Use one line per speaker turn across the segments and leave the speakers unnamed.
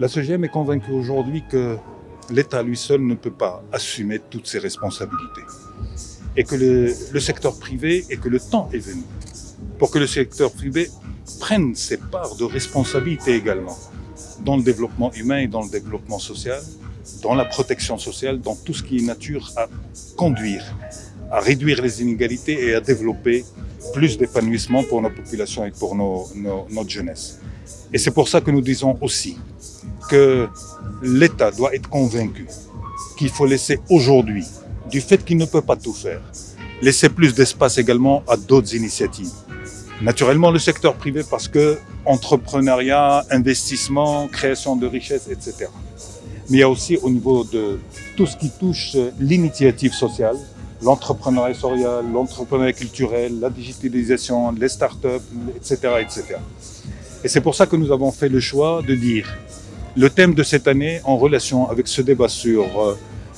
La SOGEM est convaincue aujourd'hui que l'État lui seul ne peut pas assumer toutes ses responsabilités et que le secteur privé et que le temps est venu pour que le secteur privé prenne ses parts de responsabilité également dans le développement humain et dans le développement social, dans la protection sociale, dans tout ce qui est nature à conduire, à réduire les inégalités et à développer plus d'épanouissement pour nos populations et pour notre jeunesse. Et c'est pour ça que nous disons aussi que l'État doit être convaincu qu'il faut laisser aujourd'hui, du fait qu'il ne peut pas tout faire, laisser plus d'espace également à d'autres initiatives. Naturellement, le secteur privé parce que entrepreneuriat, investissement, création de richesses, etc. Mais il y a aussi au niveau de tout ce qui touche l'initiative sociale, l'entrepreneuriat social, l'entrepreneuriat culturel, la digitalisation, les startups, etc., etc. Et c'est pour ça que nous avons fait le choix de dire le thème de cette année en relation avec ce débat sur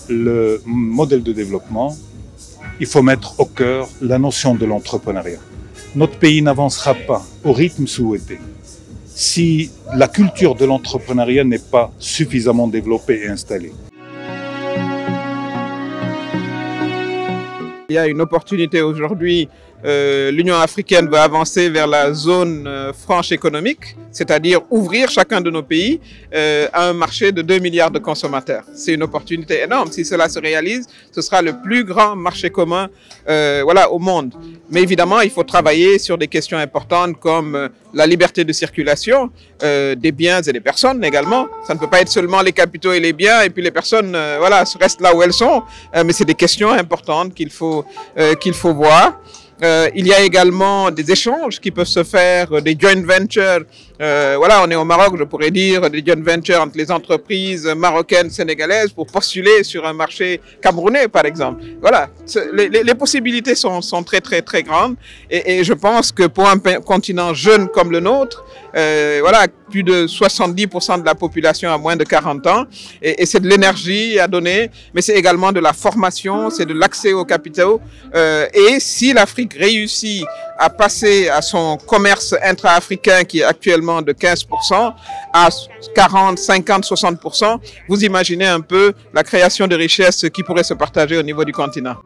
le modèle de développement, il faut mettre au cœur la notion de l'entrepreneuriat. Notre pays n'avancera pas au rythme souhaité si la culture de l'entrepreneuriat n'est pas suffisamment développée et installée.
Il y a une opportunité aujourd'hui. L'Union africaine va avancer vers la zone franche économique, c'est-à-dire ouvrir chacun de nos pays à un marché de 2 milliards de consommateurs. C'est une opportunité énorme. Si cela se réalise, ce sera le plus grand marché commun au monde. Mais évidemment, il faut travailler sur des questions importantes comme la liberté de circulation des biens et des personnes également. Ça ne peut pas être seulement les capitaux et les biens et puis les personnes restent là où elles sont. Mais c'est des questions importantes qu'il faut voir. Il y a également des échanges qui peuvent se faire, des joint ventures. On est au Maroc, je pourrais dire, des joint ventures entre les entreprises marocaines, sénégalaises pour postuler sur un marché camerounais, par exemple. Voilà, les possibilités sont très, très, très grandes. Et je pense que pour un continent jeune comme le nôtre, plus de 70% de la population a moins de 40 ans. Et c'est de l'énergie à donner, mais c'est également de la formation, c'est de l'accès aux capitaux. Et si l'Afrique réussit à passer à son commerce intra-africain qui est actuellement de 15% à 40, 50, 60%, vous imaginez un peu la création de richesses qui pourrait se partager au niveau du continent.